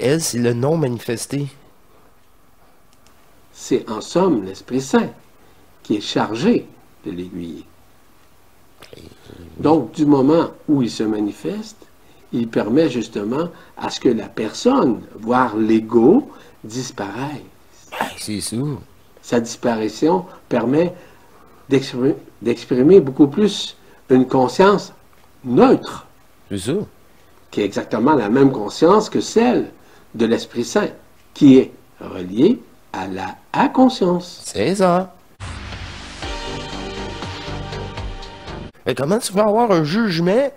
Elle, c'est le non manifesté. C'est en somme l'Esprit Saint qui est chargé de l'aiguiller. Donc, du moment où il se manifeste, il permet justement à ce que la personne, voire l'ego, disparaisse. C'est sûr. Sa disparition permet d'exprimer beaucoup plus une conscience neutre, C'est ça. qui est exactement la même conscience que celle de l'Esprit Saint, qui est reliée à la inconscience. C'est ça. Mais comment tu vas avoir un jugement,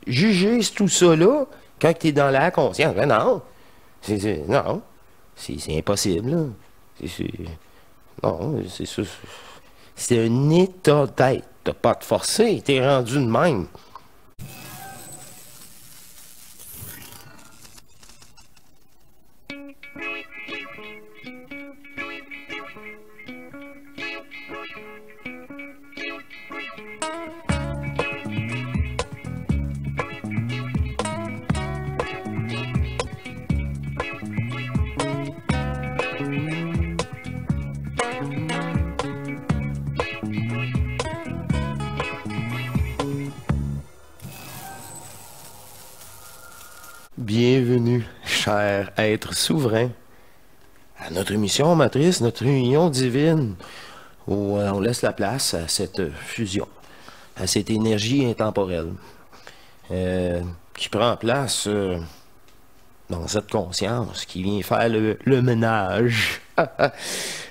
juger tout ça là, quand tu es dans la conscience? Ben non. Non. C'est impossible, là. Non, c'est ça. C'est un état d'être. T'as pas à te forcer, t'es rendu de même. Bienvenue, cher être souverain, à notre émission matrice, notre réunion divine, où on laisse la place à cette fusion, à cette énergie intemporelle, qui prend place dans cette conscience, qui vient faire le ménage.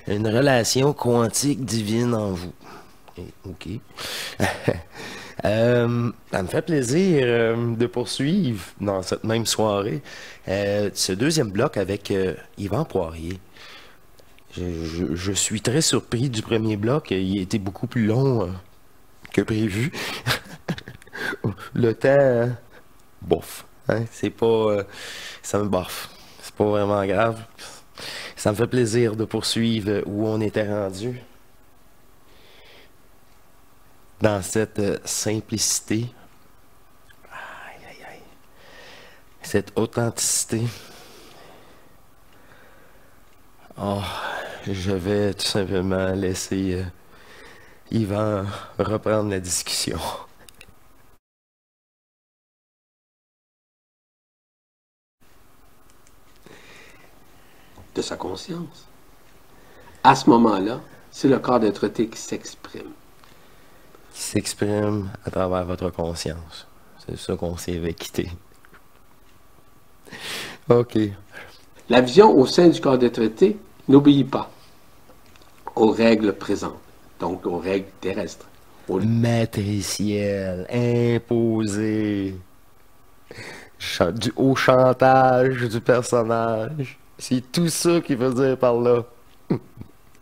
Une relation quantique divine en vous. OK. Ça me fait plaisir de poursuivre dans cette même soirée ce deuxième bloc avec Yvan Poirier. Je suis très surpris du premier bloc. Il a été beaucoup plus long que prévu. Le temps, bof. Hein, c'est pas... ça me boffe. C'est pas vraiment grave. Ça me fait plaisir de poursuivre où on était rendu. Dans cette simplicité, aïe, aïe, aïe, cette authenticité. Oh, je vais tout simplement laisser Yvan reprendre la discussion. De sa conscience. À ce moment-là, c'est le corps d'être-té qui s'exprime. Qui s'exprime à travers votre conscience. C'est ça qu'on s'est quitté. OK. La vision au sein du corps d'être-té n'obéit pas aux règles présentes, donc aux règles terrestres. Matriciel, imposé, au chantage du personnage. C'est tout ça qu'il veut dire par là.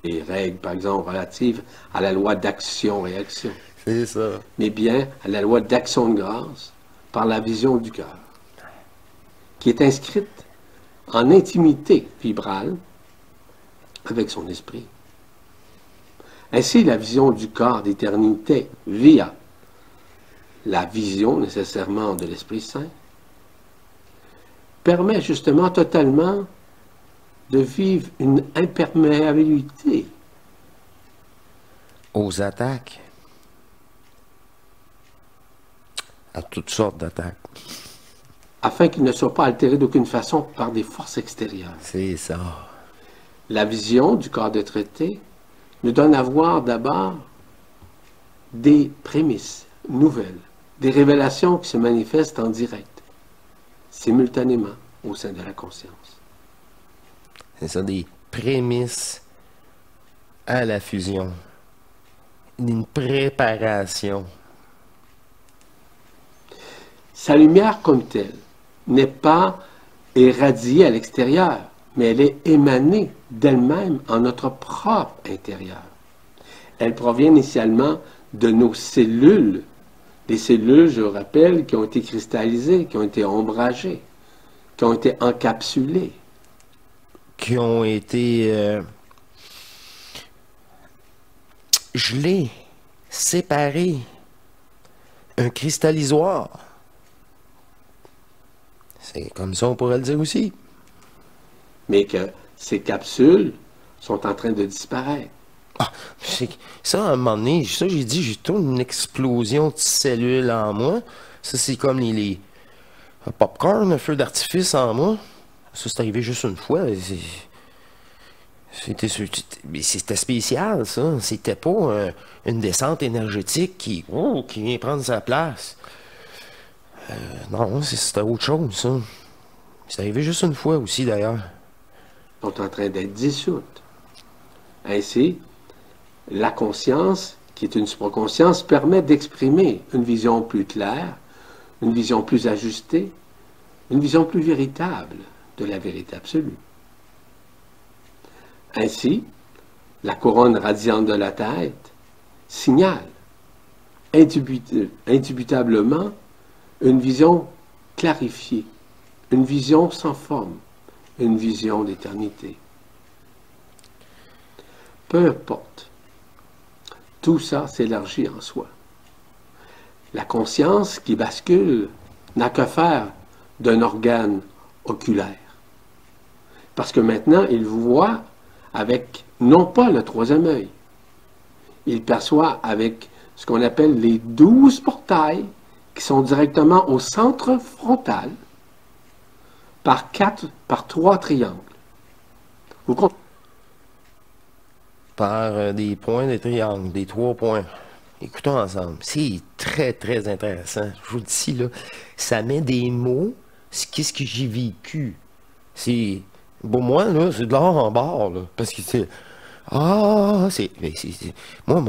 Les règles, par exemple, relatives à la loi d'action-réaction. C'est ça. Mais bien à la loi d'action de grâce par la vision du cœur, qui est inscrite en intimité vibrale avec son esprit. Ainsi, la vision du corps d'éternité via la vision nécessairement de l'Esprit Saint permet justement totalement de vivre une imperméabilité aux attaques. À toutes sortes d'attaques. afin qu'il ne soit pas altéré d'aucune façon par des forces extérieures. C'est ça. La vision du corps d'être-té nous donne à voir d'abord des prémices nouvelles, des révélations qui se manifestent en direct, simultanément au sein de la conscience. C'est ça, des prémices à la fusion. Une préparation. Sa lumière comme telle n'est pas irradiée à l'extérieur, mais elle est émanée d'elle-même en notre propre intérieur. Elle provient initialement de nos cellules. Les cellules, je vous rappelle, qui ont été cristallisées, qui ont été ombragées, qui ont été encapsulées. Qui ont été gelées, séparées. Un cristallisoire. C'est comme ça, on pourrait le dire aussi. Mais que ces capsules sont en train de disparaître. Ah, ça, à un moment donné, ça, j'ai dit, j'ai tout une explosion de cellules en moi. Ça, c'est comme un popcorn, un feu d'artifice en moi. Ça, c'est arrivé juste une fois. Mais c'était spécial, ça. C'était pas une descente énergétique qui vient prendre sa place. Non, c'était autre chose, ça. C'est arrivé juste une fois aussi, d'ailleurs. Sont en train d'être dissoutes. Ainsi, la conscience, qui est une supraconscience, permet d'exprimer une vision plus claire, une vision plus ajustée, une vision plus véritable de la vérité absolue. Ainsi, la couronne radiante de la tête signale indubitablement une vision clarifiée, une vision sans forme, une vision d'éternité. Peu importe, tout ça s'élargit en soi. La conscience qui bascule n'a que faire d'un organe oculaire. Parce que maintenant, il voit avec non pas le troisième œil, il perçoit avec ce qu'on appelle les 12 portails qui sont directement au centre frontal par 3 triangles. Vous comprenez? Par des points de triangle, des 3 points. Écoutons ensemble. C'est très, très intéressant. Je vous le dis, là, ça met des mots. Qu'est-ce que j'ai vécu? C'est... Pour moi, là, c'est de l'or en barre, là. Parce que c'est... Ah, moi,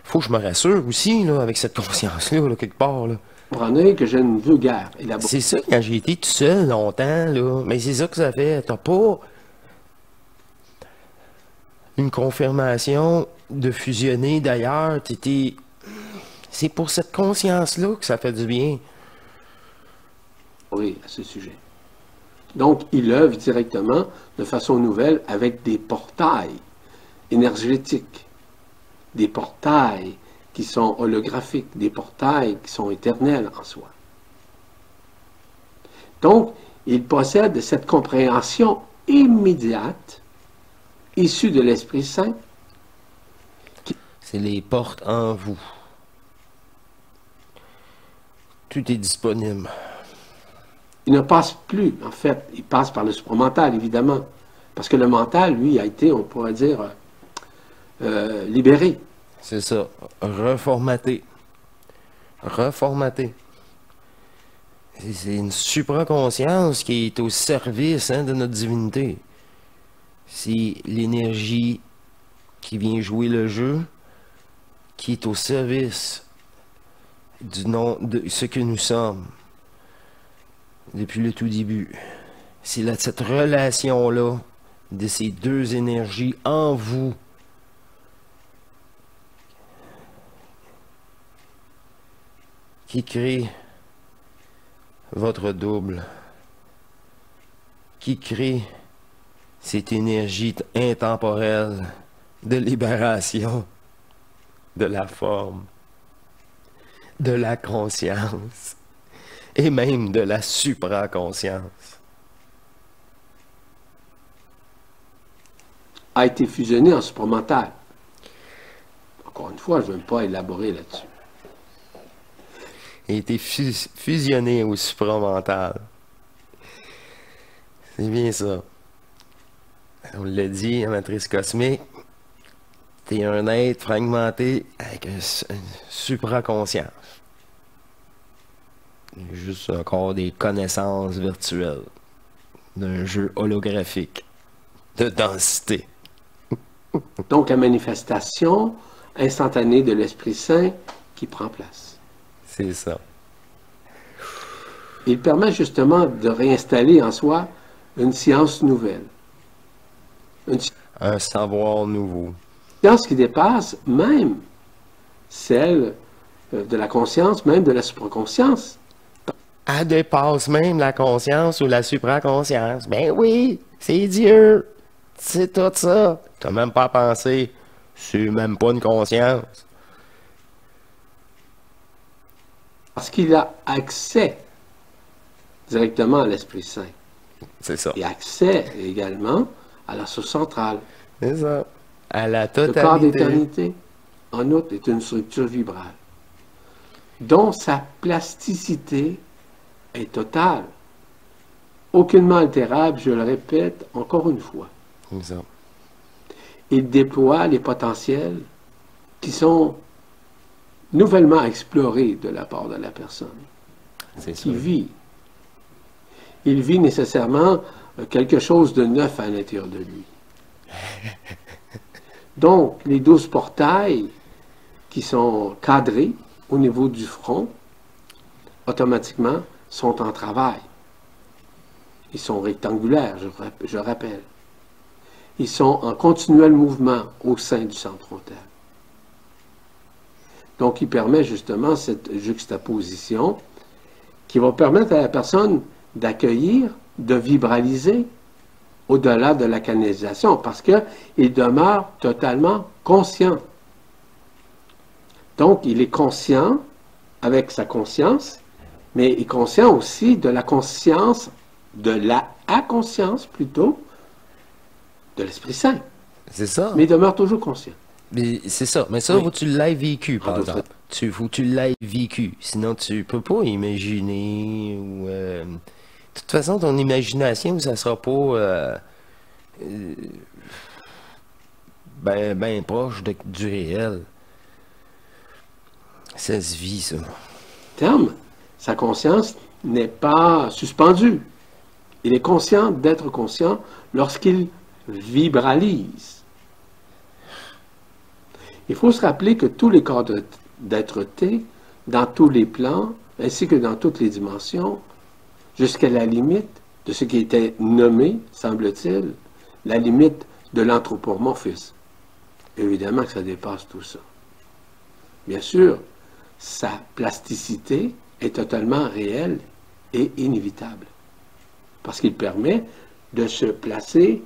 faut que je me rassure aussi, là, avec cette conscience-là, là, quelque part, là. Vous comprenez que j'ai une vulgaire élaboration. C'est ça, quand j'ai été tout seul longtemps, là. Mais c'est ça que ça fait. T'as pas une confirmation de fusionner d'ailleurs. C'est pour cette conscience-là que ça fait du bien. Oui, à ce sujet. Donc, il œuvre directement de façon nouvelle avec des portails énergétiques, des portails qui sont holographiques, des portails qui sont éternels en soi. Donc, il possède cette compréhension immédiate, issue de l'Esprit Saint. C'est les portes en vous. Tout est disponible. Il ne passe plus, en fait, il passe par le supramental, évidemment. Parce que le mental, lui, a été, on pourrait dire, libéré. C'est ça. Reformaté. Reformaté. C'est une supraconscience qui est au service de notre divinité. C'est l'énergie qui vient jouer le jeu, qui est au service du nom de ce que nous sommes depuis le tout début. C'est là cette relation-là de ces deux énergies en vous qui crée votre double, qui crée cette énergie intemporelle de libération de la forme, de la conscience et même de la supraconscience. A été fusionné en supramental. Encore une fois, je ne veux pas élaborer là-dessus. A été fusionné au supramental. C'est bien ça. On l'a dit, la matrice cosmique, t'es un être fragmenté avec une supraconscience. Juste encore des connaissances virtuelles d'un jeu holographique de densité. Donc, la manifestation instantanée de l'Esprit Saint qui prend place. C'est ça. Il permet justement de réinstaller en soi une science nouvelle. Un savoir nouveau. Science qui dépasse même celle de la conscience, même de la supraconscience. Elle dépasse même la conscience ou la supraconscience. Ben oui, c'est Dieu. C'est tout ça. T'as même pas pensé. C'est même pas une conscience. Parce qu'il a accès directement à l'Esprit Saint. C'est ça. Et accès également à la source centrale. C'est ça. À la Le corps totalité. d'éternité, en outre, est une structure vibrale, dont sa plasticité est totale, aucunement altérable, je le répète encore une fois. C'est ça. Il déploie les potentiels qui sont nouvellement explorés de la part de la personne C'est qui ça. vit. Il vit nécessairement quelque chose de neuf à l'intérieur de lui. Donc, les 12 portails qui sont cadrés au niveau du front, automatiquement, sont en travail. Ils sont rectangulaires, je rappelle. Ils sont en continuel mouvement au sein du centre frontal. Donc, il permet justement cette juxtaposition qui va permettre à la personne d'accueillir, de vibraliser au-delà de la canalisation, parce qu'il demeure totalement conscient. Donc, il est conscient avec sa conscience, mais il est conscient aussi de la conscience, de la inconscience plutôt, de l'Esprit Saint. C'est ça. Mais il demeure toujours conscient. Mais c'est ça. Mais ça, Oui. faut que tu l'aies vécu, par En d'autres exemple. Faut que tu l'aies vécu. Sinon, tu peux pas imaginer ou... de toute façon, ton imagination, ça sera pas ben proche du réel. Ça se vit, ça. Terme, sa conscience n'est pas suspendue. Il est conscient d'être conscient lorsqu'il vibralise. Il faut se rappeler que tous les corps d'être-té, dans tous les plans, ainsi que dans toutes les dimensions, jusqu'à la limite de ce qui était nommé, semble-t-il, la limite de l'anthropomorphisme. Évidemment que ça dépasse tout ça. Bien sûr, sa plasticité est totalement réelle et inévitable, parce qu'il permet de se placer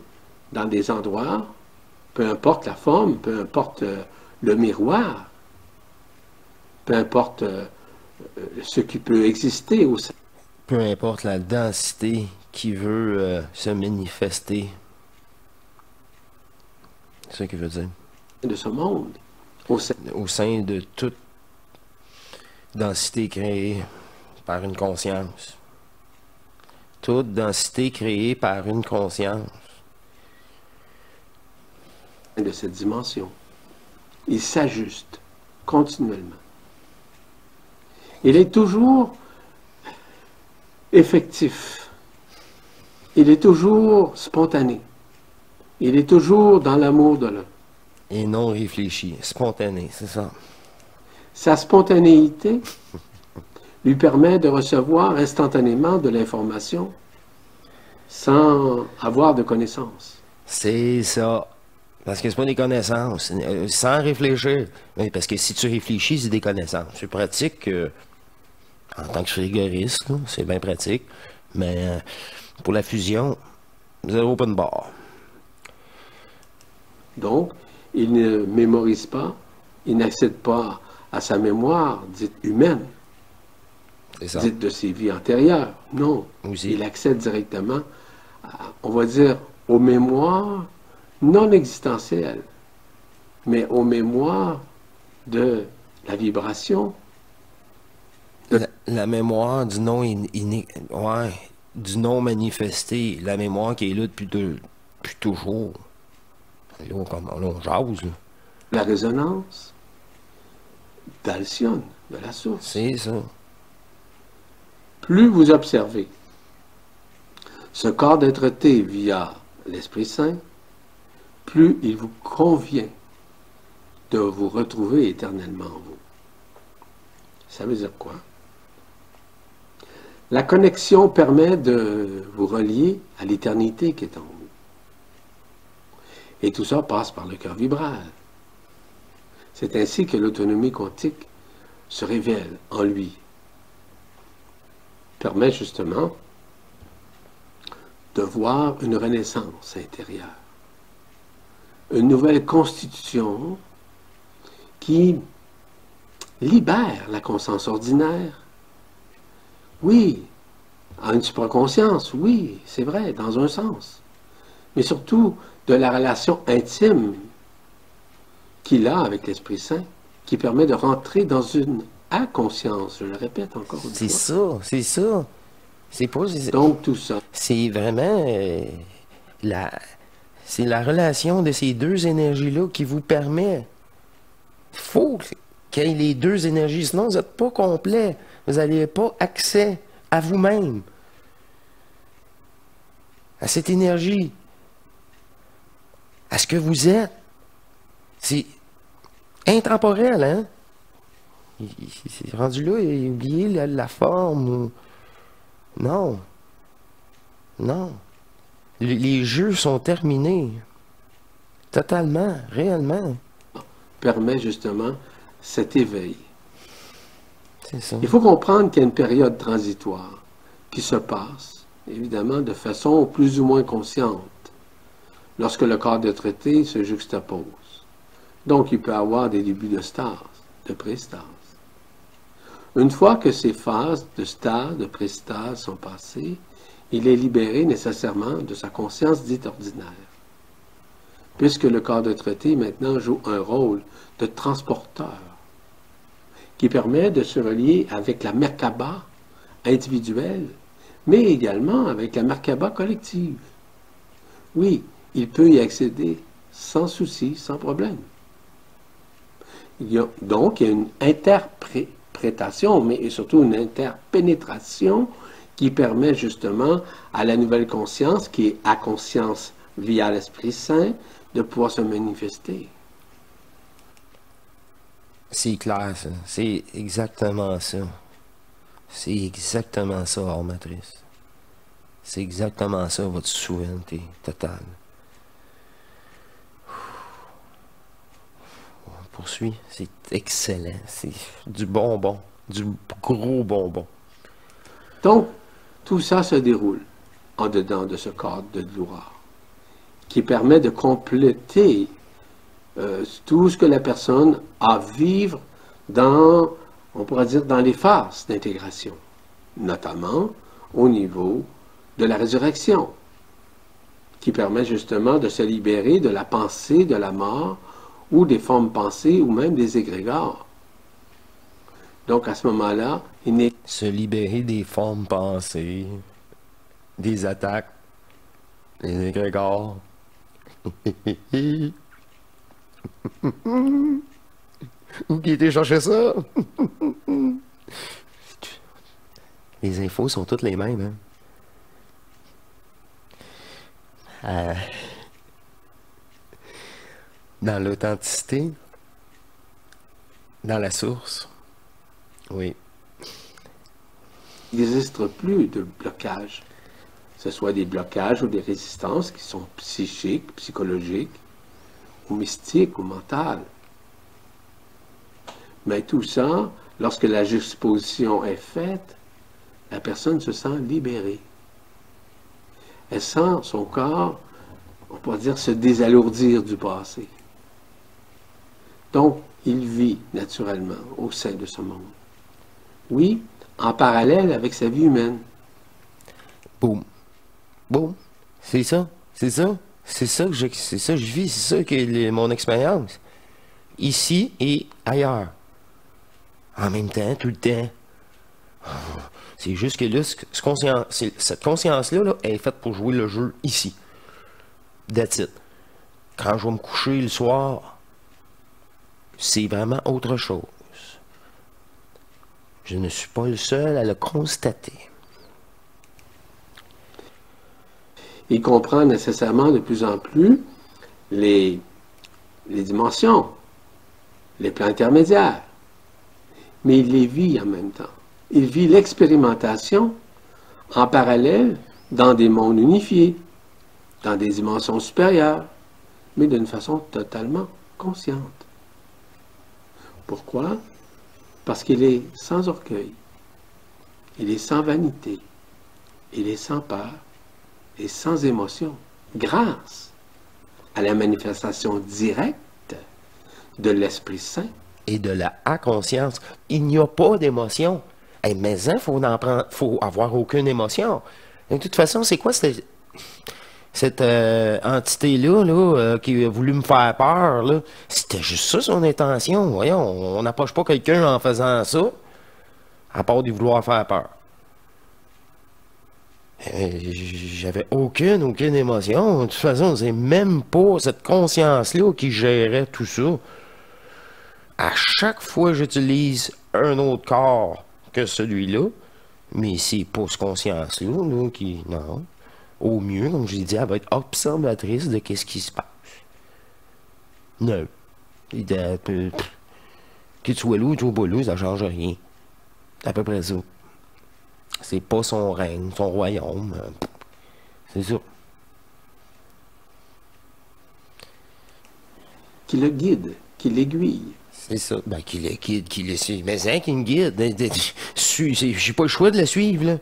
dans des endroits, peu importe la forme, peu importe le miroir, peu importe ce qui peut exister au sein Peu importe la densité qui veut se manifester. C'est ça qu'il veut dire. de ce monde, Au sein de toute densité créée par une conscience. Toute densité créée par une conscience. de cette dimension. Il s'ajuste continuellement. Il est toujours effectif. Il est toujours spontané. Il est toujours dans l'amour de l'un. Et non réfléchi, spontané, c'est ça. Sa spontanéité lui permet de recevoir instantanément de l'information sans avoir de connaissances. C'est ça. Parce que c'est pas des connaissances, sans réfléchir. Oui, parce que si tu réfléchis, c'est des connaissances. C'est pratique en tant que frigoriste, là, c'est bien pratique. Mais pour la fusion, zéro open bar. Donc, il ne mémorise pas, il n'accède pas à sa mémoire dite humaine, C'est ça. dite de ses vies antérieures. Non, Aussi. il accède directement, on va dire, aux mémoires non existentielles, mais aux mémoires de la vibration. La mémoire du non ouais, du non manifesté, la mémoire qui est là depuis toujours. Là, on jase, là. La résonance d'Alcyone, de la source. C'est ça. Plus vous observez ce corps d'être-té via l'Esprit Saint, plus il vous convient de vous retrouver éternellement en vous. Ça veut dire quoi? La connexion permet de vous relier à l'éternité qui est en vous. Et tout ça passe par le cœur vibral. C'est ainsi que l'autonomie quantique se révèle en lui. Permet justement de voir une renaissance intérieure. Une nouvelle constitution qui libère la conscience ordinaire. Oui, à une supraconscience, oui, c'est vrai, dans un sens. Mais surtout de la relation intime qu'il a avec l'Esprit Saint, qui permet de rentrer dans une inconscience, je le répète encore une C'est fois. ça, c'est ça. C'est pas... Donc tout ça. C'est vraiment la... C'est la relation de ces deux énergies-là qui vous permet. Il faut qu'il y ait les deux énergies, sinon vous n'êtes pas complet. Vous n'avez pas accès à vous-même, à cette énergie, à ce que vous êtes. C'est intemporel, hein? C'est rendu là, il a oublié la forme. Non. Non. Les jeux sont terminés. Totalement, réellement. Permet justement cet éveil. C'est ça. Il faut comprendre qu'il y a une période transitoire qui se passe, évidemment, de façon plus ou moins consciente, lorsque le corps de traité se juxtapose. Donc, il peut y avoir des débuts de stase, de pré-stase. Une fois que ces phases de stase, de pré-stase sont passées, il est libéré nécessairement de sa conscience dite ordinaire, puisque le corps de traité maintenant joue un rôle de transporteur qui permet de se relier avec la Merkaba individuelle, mais également avec la Merkaba collective. Oui, il peut y accéder sans souci, sans problème. Donc, il y a une interprétation, mais surtout une interpénétration qui permet justement à la nouvelle conscience, qui est à conscience via l'Esprit Saint, de pouvoir se manifester. C'est clair, ça. C'est exactement ça. C'est exactement ça, hors matrice. C'est exactement ça, votre souveraineté totale. On poursuit. C'est excellent. C'est du bonbon. Du gros bonbon. Donc, tout ça se déroule en dedans de ce cadre de gloire, qui permet de compléter tout ce que la personne a à vivre dans, on pourrait dire, dans les phases d'intégration, notamment au niveau de la résurrection, qui permet justement de se libérer de la pensée de la mort ou des formes pensées ou même des égrégores. Donc à ce moment-là, il n'est Se libérer des formes pensées, des attaques, des égrégores. Où qui était chercher ça? Les infos sont toutes les mêmes, hein? Dans l'authenticité, dans la source, oui. Il n'existe plus de blocage, que ce soit des blocages ou des résistances qui sont psychiques, psychologiques, ou mystiques, ou mentales. Mais tout ça, lorsque la juxtaposition est faite, la personne se sent libérée. Elle sent son corps, on pourrait dire, se désalourdir du passé. Donc, il vit naturellement au sein de ce monde. Oui, en parallèle avec sa vie humaine. Boum. Boum. C'est ça. C'est ça. C'est ça que je vis. C'est ça que mon expérience. Ici et ailleurs. En même temps, tout le temps. C'est juste que là, cette conscience-là, là, elle est faite pour jouer le jeu ici. That's it. Quand je vais me coucher le soir, c'est vraiment autre chose. Je ne suis pas le seul à le constater. Il comprend nécessairement de plus en plus les dimensions, les plans intermédiaires, mais il les vit en même temps. Il vit l'expérimentation en parallèle dans des mondes unifiés, dans des dimensions supérieures, mais d'une façon totalement consciente. Pourquoi? Parce qu'il est sans orgueil, il est sans vanité, il est sans peur et sans émotion, grâce à la manifestation directe de l'Esprit Saint. Et de la conscience. Il n'y a pas d'émotion. Mais faut avoir aucune émotion. De toute façon, c'est quoi cette entité-là qui a voulu me faire peur, là? C'était juste ça son intention. Voyons, on n'approche pas quelqu'un en faisant ça, à part de vouloir faire peur. J'avais aucune émotion. De toute façon, c'est même pas cette conscience-là qui gérait tout ça. À chaque fois que j'utilise un autre corps que celui-là, mais c'est pas cette conscience-là qui... Non. Au mieux, comme je l'ai dit, elle va être observatrice de qu'est-ce qui se passe. Non. Que tu sois là ou tu sois pas là, ça change rien. C'est à peu près ça. C'est pas son règne, son royaume. C'est ça. Qui le guide, qui l'aiguille. C'est ça. Ben, qui le guide, qui le suit. Mais c'est un qui me guide. J'ai pas le choix de le suivre, là.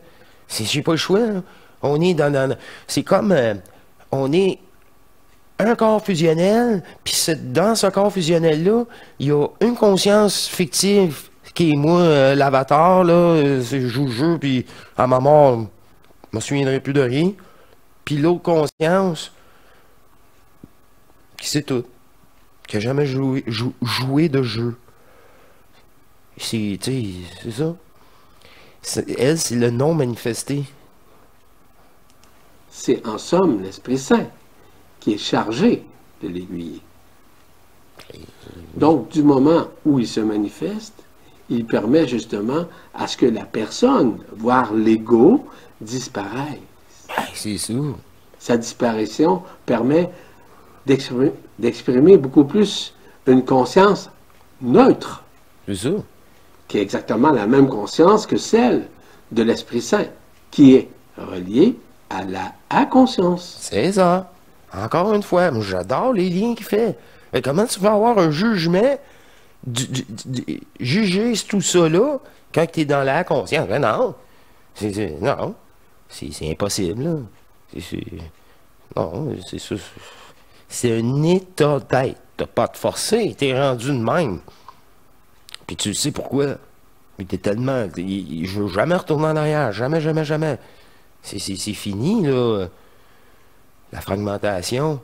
J'ai pas le choix, là. On est c'est comme... on est un corps fusionnel, puis dans ce corps fusionnel-là, il y a une conscience fictive qui est moi, l'avatar, là, je joue le jeu, puis à ma mort, je me souviendrai plus de rien. Puis l'autre conscience, qui c'est tout, qui a jamais joué de jeu. C'est ça. Elle, c'est le non manifesté. C'est en somme l'Esprit Saint qui est chargé de l'aiguiller. Donc, du moment où il se manifeste, il permet justement à ce que la personne, voire l'ego, disparaisse. C'est ça. Sa disparition permet d'exprimer beaucoup plus une conscience neutre. C'est ça. Qui est exactement la même conscience que celle de l'Esprit Saint, qui est reliée à la conscience. C'est ça. Encore une fois, moi j'adore les liens qu'il fait. Mais comment tu vas avoir un jugement, juger tout ça là, quand tu es dans la conscience? Ben non. Non. C'est impossible, là. Non, c'est ça. C'est un état d'être. T'as pas à te forcer, t'es rendu de même. Puis tu sais pourquoi. Mais t'es tellement... Je veux jamais retourner en arrière. Jamais, jamais, jamais. C'est fini, là. La fragmentation.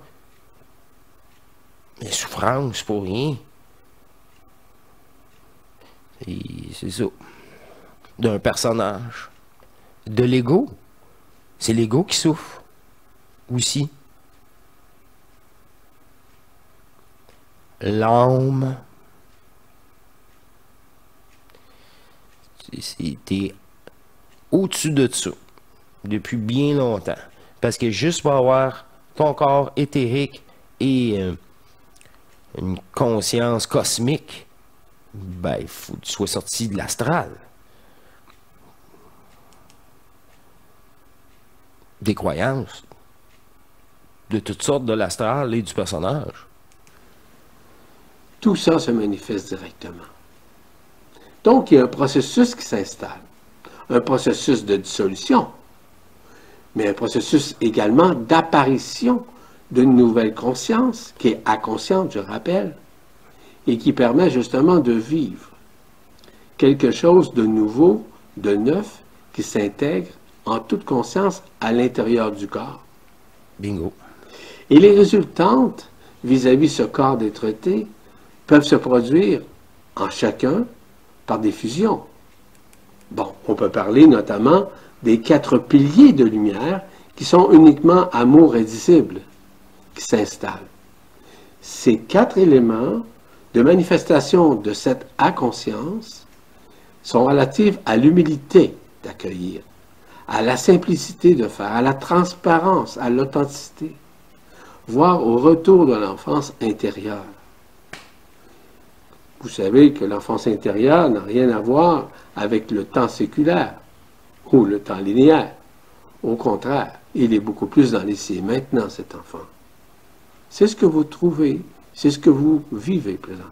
Les souffrances pour rien. C'est ça. D'un personnage. De l'ego. C'est l'ego qui souffre. Aussi. L'âme. C'était au-dessus de ça. Depuis bien longtemps. Parce que juste pour avoir ton corps éthérique et une conscience cosmique, ben, il faut que tu sois sorti de l'astral. Des croyances. De toutes sortes de l'astral et du personnage. Tout ça se manifeste directement. Donc, il y a un processus qui s'installe. Un processus de dissolution, mais un processus également d'apparition d'une nouvelle conscience, qui est inconsciente, je rappelle, et qui permet justement de vivre quelque chose de nouveau, de neuf, qui s'intègre en toute conscience à l'intérieur du corps. Bingo. Et les résultantes vis-à-vis ce corps d'être-té peuvent se produire en chacun par des fusions. Bon, on peut parler notamment des 4 piliers de lumière qui sont uniquement amour indicible, qui s'installent. Ces 4 éléments de manifestation de cette inconscience sont relatifs à l'humilité d'accueillir, à la simplicité de faire, à la transparence, à l'authenticité, voire au retour de l'enfance intérieure. Vous savez que l'enfance intérieure n'a rien à voir avec le temps séculaire ou le temps linéaire. Au contraire, il est beaucoup plus dans l'ici et maintenant, cet enfant. C'est ce que vous trouvez, c'est ce que vous vivez présentement.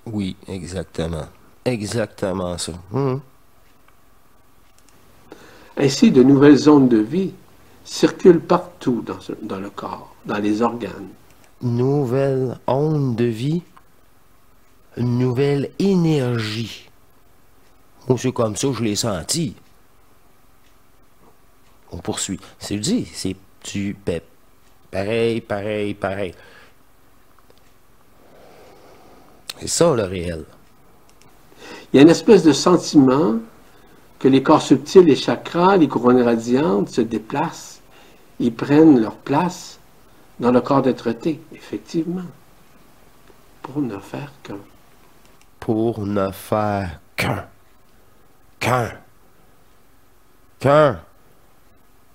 Oui, exactement. Exactement ça. Ainsi, de nouvelles zones de vie circulent partout dans le corps, dans les organes. Nouvelle onde de vie, une nouvelle énergie. Moi, c'est comme ça, je l'ai senti. On poursuit. C'est dit, c'est tu pep. Pareil, pareil, pareil. C'est ça le réel. Il y a une espèce de sentiment que les corps subtils, les chakras, les couronnes radiantes se déplacent. Ils prennent leur place dans le corps d'être-té, effectivement, pour ne faire qu'un. Pour ne faire qu'un. Qu'un. Qu'un.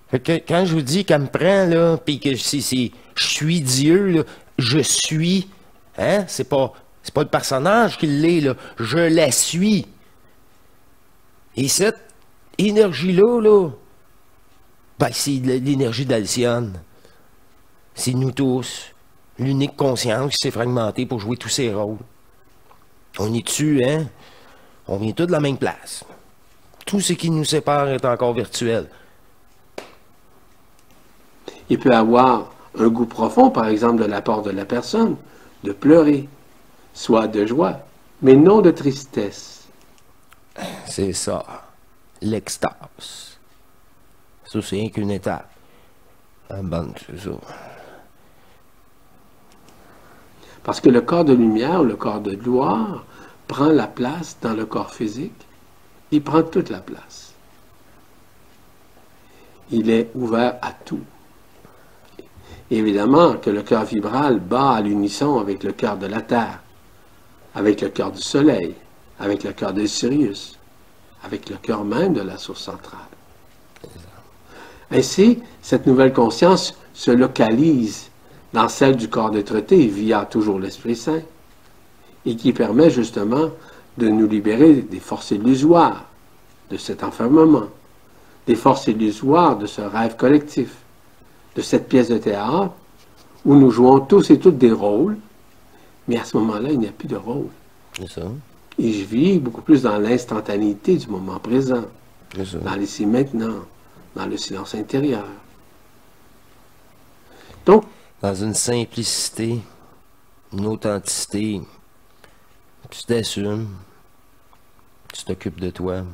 Fait que quand je vous dis qu'elle me prend, là, puis que je suis Dieu, là, je suis, hein, c'est pas le personnage qui l'est, là, je la suis. Et cette énergie-là, là, ben, c'est l'énergie d'Alcyone. C'est nous tous, l'unique conscience qui s'est fragmentée pour jouer tous ces rôles. On est dessus, hein? On vient tous de la même place. Tout ce qui nous sépare est encore virtuel. Il peut avoir un goût profond, par exemple, de la part de la personne, de pleurer, soit de joie, mais non de tristesse. C'est ça. L'extase. Ça, c'est rien qu'une étape. Ah ben, c'est ça. Parce que le corps de lumière, le corps de gloire, prend la place dans le corps physique. Il prend toute la place. Il est ouvert à tout. Évidemment que le cœur vibral bat à l'unisson avec le cœur de la Terre, avec le cœur du Soleil, avec le cœur de Sirius, avec le cœur même de la source centrale. Ainsi, cette nouvelle conscience se localise dans celle du corps d'être-té via toujours l'Esprit Saint, et qui permet justement de nous libérer des forces illusoires de cet enfermement, des forces illusoires de ce rêve collectif, de cette pièce de théâtre où nous jouons tous et toutes des rôles, mais à ce moment-là, il n'y a plus de rôle. C'est ça. Et je vis beaucoup plus dans l'instantanéité du moment présent, C'est ça. dans l'ici maintenant, dans le silence intérieur. Donc, Dans une simplicité, une authenticité, tu t'assumes, tu t'occupes de toi.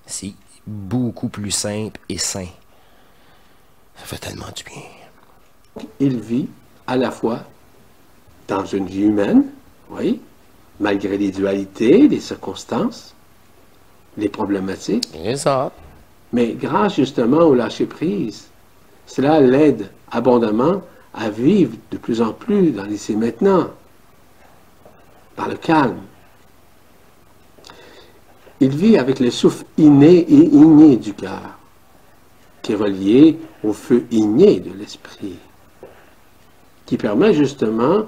C'est beaucoup plus simple et sain. Ça fait tellement du bien. il vit à la fois dans une vie humaine, oui, malgré les dualités, les circonstances, les problématiques, C'est ça. mais grâce justement au lâcher-prise, cela l'aide abondamment à vivre de plus en plus dans l'ici et maintenant, dans le calme. Il vit avec le souffle inné et igné du cœur, qui est relié au feu igné de l'esprit, qui permet justement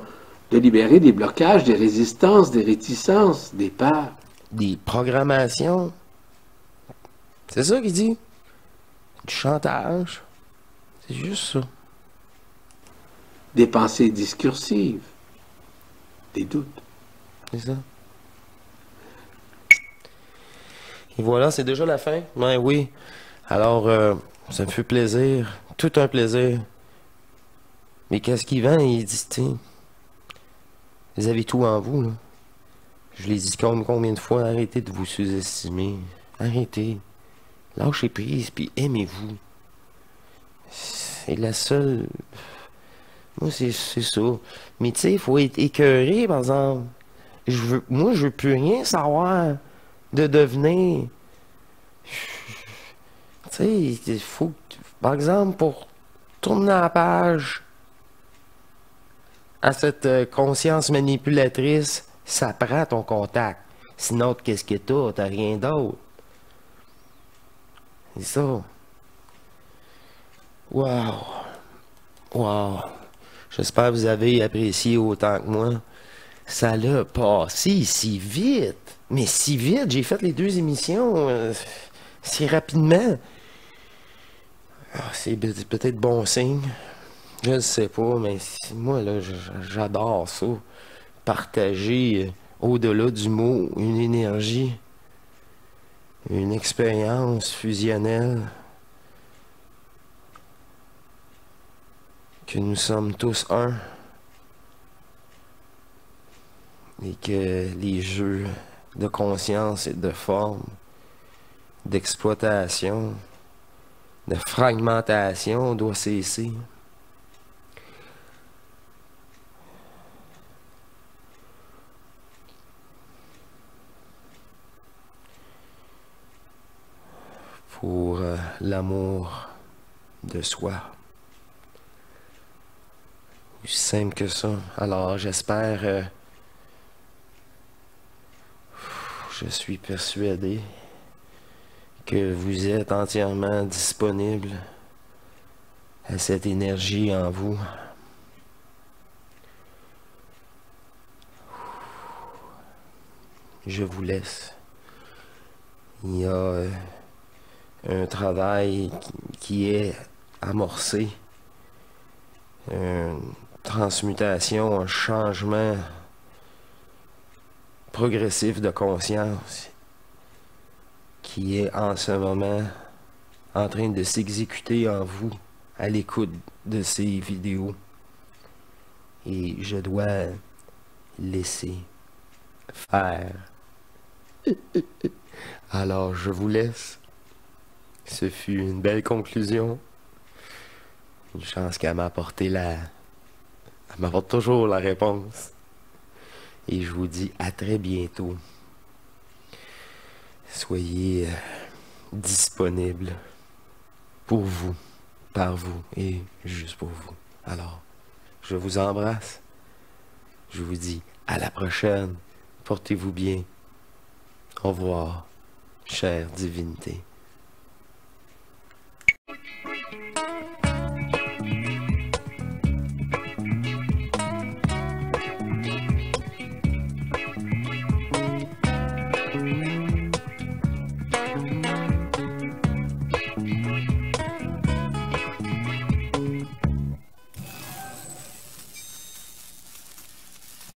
de libérer des blocages, des résistances, des réticences, des peurs. Des programmations. C'est ça qu'il dit. Du chantage. C'est juste ça. Des pensées discursives, des doutes. C'est ça. Et voilà, c'est déjà la fin. Ouais, oui. Alors, ça me fait plaisir. Tout un plaisir. Mais qu'est-ce qu'il vend? Il dit, tu sais, vous avez tout en vous, là. Je l'ai dit combien de fois, arrêtez de vous sous-estimer. Arrêtez. Lâchez prise, puis aimez-vous. C'est la seule... Moi, c'est ça. Mais tu sais, il faut être écœuré, par exemple. Moi, je veux plus rien savoir de devenir. Tu sais, il faut... Par exemple, pour tourner la page à cette conscience manipulatrice, ça prend ton contact. Sinon, qu'est-ce que t'as? T'as rien d'autre. C'est ça. Wow. Wow. J'espère que vous avez apprécié autant que moi. Ça l'a passé si vite. Mais si vite, j'ai fait les 2 émissions si rapidement. Ah, c'est peut-être bon signe. Je ne sais pas, mais moi, là, j'adore ça. Partager au-delà du mot une énergie, une expérience fusionnelle. Que nous sommes tous un. Et que les jeux de conscience et de forme, d'exploitation, de fragmentation doit cesser. Pour l'amour de soi. Aussi simple que ça. Alors j'espère, je suis persuadé que vous êtes entièrement disponible à cette énergie en vous. Je vous laisse. Il y a un travail qui est amorcé, une transmutation, un changement progressif de conscience qui est en ce moment en train de s'exécuter en vous à l'écoute de ces vidéos. Et je dois laisser faire. Alors je vous laisse. Ce fut une belle conclusion. Une chance qu'elle m'a apporté elle m'apporte toujours la réponse. Et je vous dis à très bientôt. Soyez disponibles pour vous, par vous et juste pour vous. Alors, je vous embrasse. Je vous dis à la prochaine. Portez-vous bien. Au revoir, chère divinité.